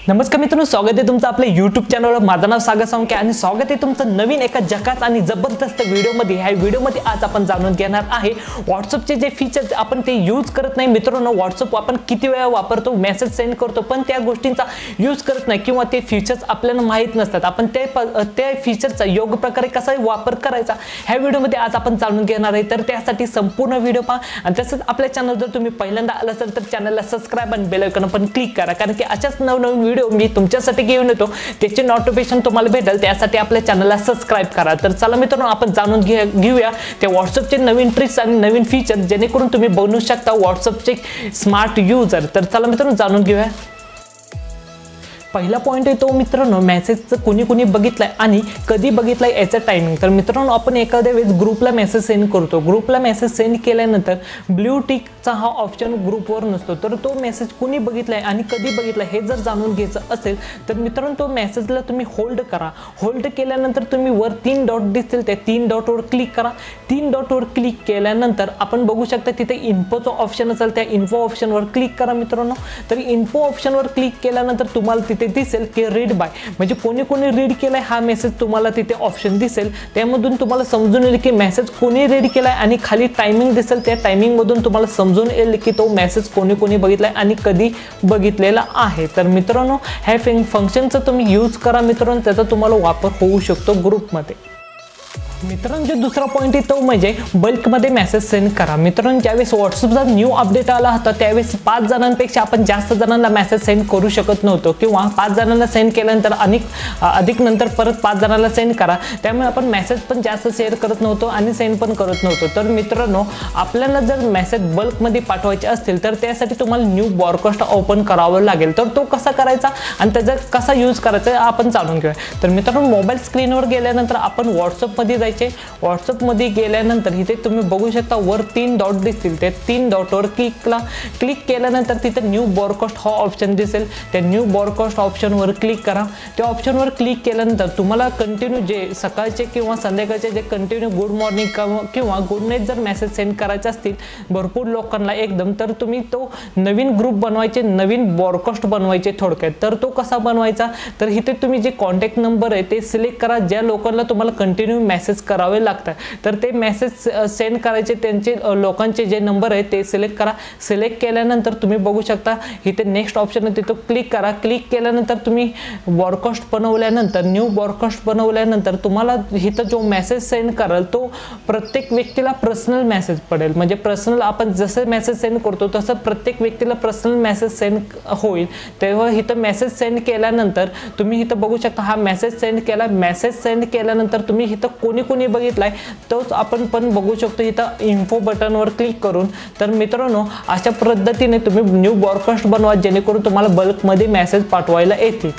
नमस्कार मित्रांनो, स्वागत आहे तुमचं आपल्या YouTube चॅनलवर। माझं नाव सागर सावंके आणि स्वागत आहे तुमचं नवीन एका जगात आणि जबरदस्त व्हिडिओमध्ये। ह्या व्हिडिओमध्ये आज आपण जाणून घेणार आहे WhatsAppचे जे फीचर्स आपण ते यूज करत नाही मित्रांनो। WhatsApp आपण किती वेळा वापरतो, मेसेज सेंड करतो, पण त्या गोष्टींचा यूज करत नाही किंवा ते फीचर्स आपल्याला माहित नसतात। आपण त्या फीचरचा योग्य प्रकारे कसा वापर करायचा ह्या व्हिडिओमध्ये आज आपण जाणून घेणार आहे। तर त्यासाठी संपूर्ण व्हिडिओ पहा आणि तसंच आपल्या चॅनल जर तुम्ही पहिल्यांदा आला असाल तर चॅनलला सबस्क्राइब आणि बेल आयकॉन पण क्लिक करा, कारण की अशाच नवनवीन व्हिडिओ मी तुमच्यासाठी घेऊन येतो, त्याचे नोटिफिकेशन तुम्हाला भेटेल। त्यासाठी आपल्या चॅनलला सबस्क्राइब करा। तर चला मित्रांनो, आपण जाणून घेऊया ते WhatsAppचे नवीन ट्रिक्स आणि नवीन फीचर जेणेकरून तुम्ही बनवू शकता WhatsAppचे स्मार्ट यूजर। तर चला मित्रांनो, जाणून घेऊया। पहिला पॉइंट आहे तो मित्रांनो, मेसेजचं कोणी बघितलाय आणि कधी बघितलाय याचा टायमिंग। तर मित्रांनो, आपण एखाद्या वेळेस ग्रुपला मेसेज सेंड करतो, ग्रुपला मेसेज सेंड केल्यानंतर ब्लू टिकचा हा ऑप्शन ग्रुपवर नसतो। तर तो मेसेज कोणी बघितलाय आणि कधी बघितलाय हे जर जाणून घ्यायचं असेल तर मित्रांनो, तो मेसेजला तुम्ही होल्ड करा। होल्ड केल्यानंतर तुम्ही वर 3 डॉट दिसतील, त्या 3 डॉटवर क्लिक करा। 3 डॉटवर क्लिक केल्यानंतर आपण बघू शकता तिथे इन्फोचा ऑप्शन असेल, त्या इन्फो ऑप्शनवर क्लिक करा मित्रांनो। तर इन्फो ऑप्शनवर क्लिक केल्यानंतर तुम्हाला तिथे दिसेल की रीड बाय, म्हणजे कोणी रीड केलाय हा मेसेज तुम्हाला तिथे ऑप्शन दिसेल। त्यामधून तुम्हाला समजून येईल की मेसेज कोणी रीड केलाय आणि खाली टायमिंग दिसेल, त्या टायमिंग मधून तुम्हाला समजून येईल की तो मेसेज कोणी बघितलाय आणि कधी बघितलेला आहे। तर मित्रांनो, ह्या फंक्शनचा तुम्ही यूज करा मित्रांनो, त्याचा तुम्हाला वापर होऊ शकतो ग्रुपमध्ये। मित्रांनो, जो दुसरा पॉइंट आहे तो म्हणजे बल्कमध्ये मेसेज सेंड करा। मित्रांनो, ज्यावेळेस व्हॉट्सअपचा न्यू अपडेट आला होता त्यावेळेस 5 जणांपेक्षा आपण जास्त जणांना मेसेज सेंड करू शकत नव्हतो, किंवा 5 जणांना सेंड केल्यानंतर अधिक नंतर परत 5 जणांना सेंड करा, त्यामुळे आपण मेसेज पण जास्त शेअर करत नव्हतो आणि सेंड पण करत नव्हतो। तर मित्रांनो, आपल्याला जर मेसेज बल्कमध्ये पाठवायचे असतील तर त्यासाठी तुम्हाला न्यू ब्रॉडकास्ट ओपन करावं लागेल। तर तो कसा करायचा आणि त्याचा कसा यूज करायचा आपण जाणून घेऊया। तर मित्रांनो, मोबाईल स्क्रीनवर गेल्यानंतर आपण व्हॉट्सअपमध्ये व्हॉट्सअप मध्ये गेल्यानंतर इथे तुम्ही बघू शकता वर 3 डॉट दिसतील, त्या 3 डॉटवर क्लिक केल्यानंतर तिथे न्यू ब्रॉडकास्ट हा ऑप्शन दिसेल। त्या न्यू ब्रॉडकास्ट ऑप्शनवर क्लिक करा। त्या ऑप्शनवर क्लिक केल्यानंतर तुम्हाला कंटिन्यू जे सकाळचे किंवा संध्याकाळचे जे कंटिन्यू गुड मॉर्निंग किंवा गुड नाईट जर मेसेज सेंड करायचे असतील भरपूर लोकांना एकदम, तर तुम्ही तो नवीन ग्रुप बनवायचे, नवीन ब्रॉडकास्ट बनवायचे थोडक्यात। तर तो कसा बनवायचा, तर इथे तुम्ही जे कॉन्टॅक्ट नंबर आहे ते सिलेक्ट करा, ज्या लोकांना तुम्हाला कंटिन्यू मेसेज करावे लागतात। तर ते मेसेज सेंड करायचे त्यांचे लोकांचे जे नंबर आहे ते सिलेक्ट करा। सिलेक्ट केल्यानंतर तुम्ही बघू शकता इथे नेक्स्ट ऑप्शन आहे, तिथे क्लिक करा। क्लिक केल्यानंतर तुम्ही ब्रॉडकास्ट बनवल्यानंतर न्यू ब्रॉडकास्ट बनवल्यानंतर तुम्हाला इथं जो मेसेज सेंड कराल तो प्रत्येक व्यक्तीला पर्सनल मेसेज पडेल, म्हणजे पर्सनल आपण जसं मेसेज सेंड करतो तसं प्रत्येक व्यक्तीला पर्सनल मेसेज सेंड होईल। तेव्हा इथं मेसेज सेंड केल्यानंतर तुम्ही इथं बघू शकता हा मेसेज सेंड केला। मेसेज सेंड केल्यानंतर तुम्ही इथं कोणी बघितलाय तोच आपण पण बघू शकतो इथं इन्फो बटनवर क्लिक करून। तर मित्रांनो, अशा पद्धतीने तुम्ही न्यू ब्रॉडकास्ट बनवा जेणेकरून तुम्हाला बल्कमध्ये मेसेज पाठवायला येतील।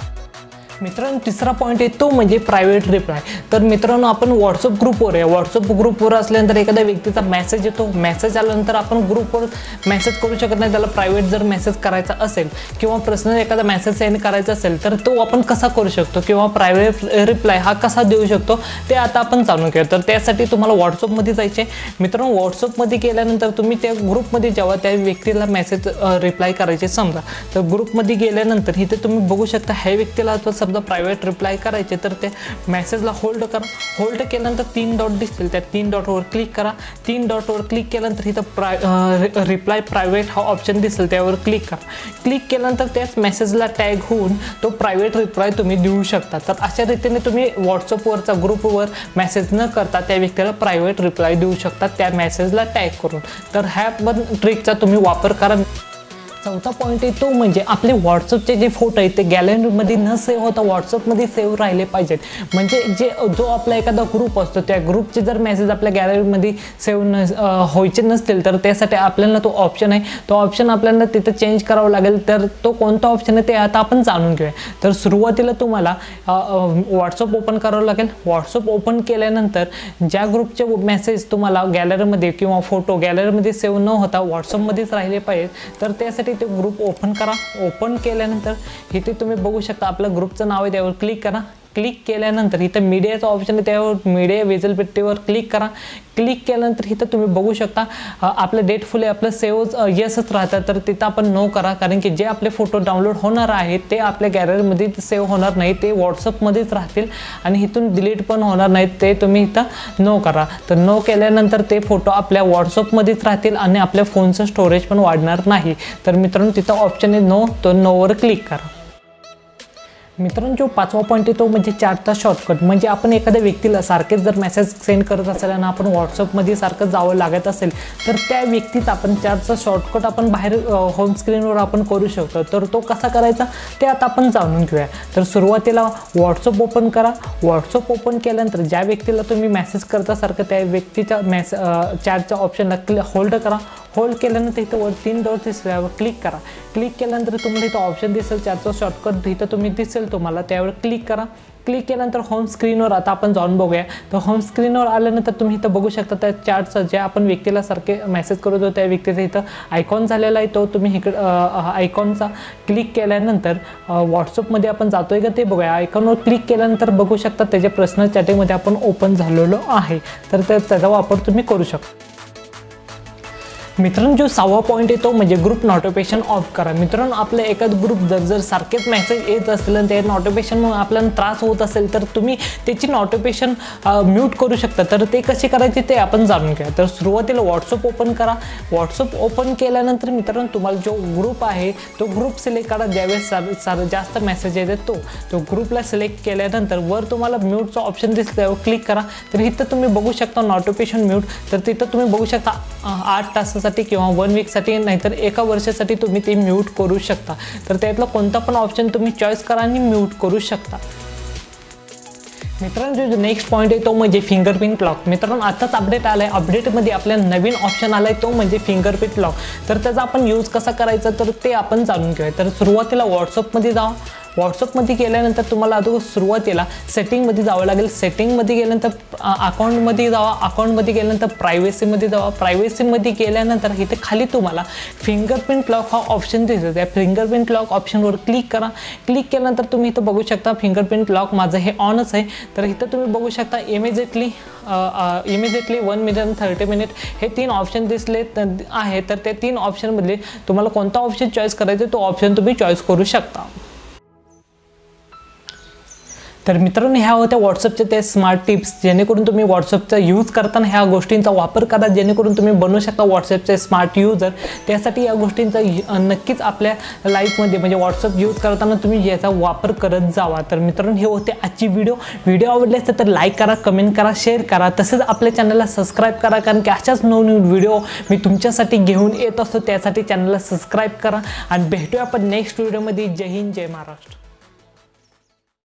मित्रांनो, तिसरा पॉइंट आहे तो म्हणजे प्रायव्हेट रिप्लाय। तर मित्रांनो, आपण व्हॉट्सअप ग्रुपवर आहे, व्हॉट्सअप ग्रुपवर असल्यानंतर एखाद्या व्यक्तीचा मेसेज येतो, मेसेज आल्यानंतर आपण ग्रुपवर मेसेज करू शकत नाही, त्याला प्रायव्हेट जर मेसेज करायचा असेल किंवा पर्सनल एखादा मेसेज सेंड करायचा असेल तर तो आपण कसा करू शकतो किंवा प्रायव्हेट रिप्लाय हा कसा देऊ शकतो ते आता आपण जाणून घेऊ। तर त्यासाठी तुम्हाला व्हॉट्सअपमध्ये जायचे मित्रांनो। व्हॉट्सअपमध्ये गेल्यानंतर तुम्ही त्या ग्रुपमध्ये जेव्हा त्या व्यक्तीला मेसेज रिप्लाय करायचे समजा, तर ग्रुपमध्ये गेल्यानंतर इथे तुम्ही बघू शकता ह्या व्यक्तीला समजा प्रायव्हेट रिप्लाय करायचे तर ते मेसेजला होल्ड करा। होल्ड केल्यानंतर 3 डॉट दिसतील, त्या 3 डॉटवर क्लिक करा। 3 डॉटवर क्लिक केल्यानंतर इथं रिप्लाय प्रायव्हेट हा ऑप्शन दिसेल, त्यावर क्लिक करा। क्लिक केल्यानंतर त्याच मेसेजला टॅग होऊन तो प्रायव्हेट रिप्लाय तुम्ही देऊ शकता। तर अशा रीतीने तुम्ही व्हॉट्सअपवरचा ग्रुपवर मेसेज न करता त्या व्यक्तीला प्रायव्हेट रिप्लाय देऊ शकता त्या मेसेजला टॅग करून। तर ह्या पण ट्रिकचा तुम्ही वापर करा। चौथा पॉइंट आहे तो म्हणजे आपले व्हॉट्सअपचे जे फोटो आहेत ते गॅलरीमध्ये न सेव्ह होता व्हॉट्सअपमध्ये सेव्ह राहिले पाहिजेत। म्हणजे जो आपला एखादा ग्रुप असतो त्या ग्रुपचे जर मेसेज आपल्या गॅलरीमध्ये सेव्ह व्हायचे नसतील तर त्यासाठी आपल्याला तो ऑप्शन आहे, तो ऑप्शन आपल्याला तिथे चेंज करावा लागेल। तर तो कोणता ऑप्शन आहे ते आता आपण जाणून घेऊया। तर सुरुवातीला तुम्हाला व्हॉट्सअप ओपन करावं लागेल। व्हॉट्सअप ओपन केल्यानंतर ज्या ग्रुपचे मेसेज तुम्हाला गॅलरीमध्ये किंवा फोटो गॅलरीमध्ये सेव्ह न होता व्हॉट्सअपमध्येच राहिले पाहिजेत तर त्यासाठी ते ग्रुप ओपन करा। ओपन केल्यानंतर इथे तुम्ही बघू शकता आपल्या ग्रुपचं नाव आहे, त्यावर क्लिक करा। क्लिक केल्यानंतर इथं मीडियाचं ऑप्शन आहे, त्यावर मीडिया विजिबिलिटीवर क्लिक करा. क्लिक केल्यानंतर इथं तुम्ही बघू शकता आपलं डेट फुल आहे, आपलं सेव्ह येसच राहतं. तर तिथं आपण नो करा, कारण की जे आपले फोटो डाउनलोड होणार आहेत ते आपल्या गॅलरीमध्ये सेव्ह होणार नाही, ते व्हॉट्सअपमध्येच राहतील आणि इथून डिलीट पण होणार नाहीत. ते तुम्ही इथं नो करा. तर नो केल्यानंतर ते फोटो आपल्या व्हॉट्सअपमध्येच राहतील आणि आपल्या फोनचं स्टोरेज पण वाढणार नाही. तर मित्रांनो तिथं ऑप्शन आहे नो, तो नोवर क्लिक करा. मित्रांनो जो 5वा पॉईंट आहे तो म्हणजे चॅटचा शॉर्टकट. म्हणजे आपण एखाद्या व्यक्तीला सारखेच जर मेसेज सेंड करत असेल आणि आपण व्हॉट्सअपमध्ये सारखं जावं लागत असेल तर त्या व्यक्तीचा आपण चॅटचा शॉर्टकट आपण बाहेर होम स्क्रीनवर आपण करू शकतो. तर तो कसा करायचा ते आता आपण जाणून घेऊया. तर सुरुवातीला व्हॉट्सअप ओपन करा. व्हॉट्सअप ओपन केल्यानंतर ज्या व्यक्तीला तुम्ही मेसेज करता सारखं त्या व्यक्तीच्या चॅटच्या ऑप्शनला होल्ड करा. होल्ड केल्यानंतर इथं वर 3 डॉट दिसल्यावर क्लिक करा. क्लिक केल्यानंतर तुम्हाला इथं ऑप्शन दिसेल चॅटचा शॉर्टकट, इथं तुम्ही दिसेल तुम्हाला, त्यावर क्लिक करा. क्लिक केल्यानंतर होम स्क्रीनवर आता आपण जाऊन बघूया. तर होम स्क्रीनवर आल्यानंतर तुम्ही इथं बघू शकता त्या चॅटचं ज्या आपण व्यक्तीला सारखे मेसेज करत होतो त्या व्यक्तीचा इथं आयकॉन झालेला आहे, तो तुम्ही इकडं आयकॉनचा क्लिक केल्यानंतर व्हॉट्सअपमध्ये आपण जातोय का ते बघूया. आयकॉनवर क्लिक केल्यानंतर बघू शकता त्याच्या पर्सनल चॅटिंगमध्ये आपण ओपन झालेलो आहे. तर त्याचा वापर तुम्ही करू शकता. मित्रांनो जो 6वा पॉईंट आहे तो म्हणजे ग्रुप नोटिफिकेशन ऑफ करा. मित्रांनो आपल्या एखाद ग्रुप जर सारखेच मेसेज येत असतील आणि त्या नोटिफिकेशनमुळे आपल्याला त्रास होत असेल तर तुम्ही त्याची नोटिफिकेशन म्यूट करू शकता. तर ते कसे करायचे ते आपण जाणून घ्या. तर सुरुवातीला व्हॉट्सअप ओपन करा. व्हॉट्सअप ओपन केल्यानंतर मित्रांनो तुम्हाला जो ग्रुप आहे तो ग्रुप सिलेक्ट करा. ज्यावेळेस जास्त मेसेज येतात तो ग्रुपला सिलेक्ट केल्यानंतर वर तुम्हाला म्यूटचा ऑप्शन दिसल्यावर क्लिक करा. तर इथं तुम्ही बघू शकता नोटिफिकेशन म्यूट. तर तिथं तुम्ही बघू शकता 8 तासासाठी किंवा 1 वीकसाठी नाहीतर 1 वर्षासाठी तुम्ही ते म्यूट करू शकता. तर त्यातला कोणता पण ऑप्शन तुम्ही चॉईस करा आणि म्यूट करू शकता. मित्रांनो जो नेक्स्ट पॉईंट आहे तो म्हणजे फिंगरप्रिंट लॉक. मित्रांनो आताच अपडेट आला आहे. अपडेटमध्ये आपल्याला नवीन ऑप्शन आला आहे तो म्हणजे फिंगरप्रिंट लॉक. तर त्याचा आपण यूज कसा करायचा तर ते आपण जाणून घेऊया. तर सुरुवातीला व्हॉट्सअपमध्ये जा. व्हॉट्सअपमध्ये गेल्यानंतर तुम्हाला अगोदर सुरुवातीला सेटिंगमध्ये जावं लागेल. सेटिंगमध्ये गेल्यानंतर अकाउंटमध्ये जावा. अकाउंटमध्ये गेल्यानंतर प्रायव्हसीमध्ये जावा. प्रायव्हसीमध्ये गेल्यानंतर इथे खाली तुम्हाला फिंगरप्रिंट लॉक हा ऑप्शन दिसेल. त्या फिंगरप्रिंट लॉक ऑप्शनवर क्लिक करा. क्लिक केल्यानंतर तुम्ही इथं बघू शकता फिंगरप्रिंट लॉक माझं हे ऑनच आहे. तर इथं तुम्ही बघू शकता इमिजिएटली 1 मिनिट 30 मिनिट हे 3 ऑप्शन दिसले आहे. तर त्या 3 ऑप्शनमधले तुम्हाला कोणता ऑप्शन चॉईस करायचा तो ऑप्शन तुम्ही चॉईस करू शकता. तर मित्रांनो ह्या होत्या व्हॉट्सअपच्या त्या स्मार्ट टिप्स, जेणेकरून तुम्ही व्हॉट्सअपचा यूज करताना ह्या गोष्टींचा वापर करा, जेणेकरून तुम्ही बनवू शकता व्हॉट्सअपचे स्मार्ट युजर. त्यासाठी या गोष्टींचा नक्कीच आपल्या लाईफमध्ये म्हणजे व्हॉट्सअप यूज करताना तुम्ही याचा वापर करत जावा. तर मित्रांनो हे होते आजची व्हिडिओ आवडले असेल तर लाईक करा, कमेंट करा, शेअर करा. तसेच आपल्या चॅनलला सबस्क्राईब करा, कारण की अशाच नवनवीन व्हिडिओ मी तुमच्यासाठी घेऊन येत असतो. त्यासाठी चॅनलला सबस्क्राईब करा आणि भेटूया आपण नेक्स्ट व्हिडिओमध्ये. जय हिंद, जय महाराष्ट्र.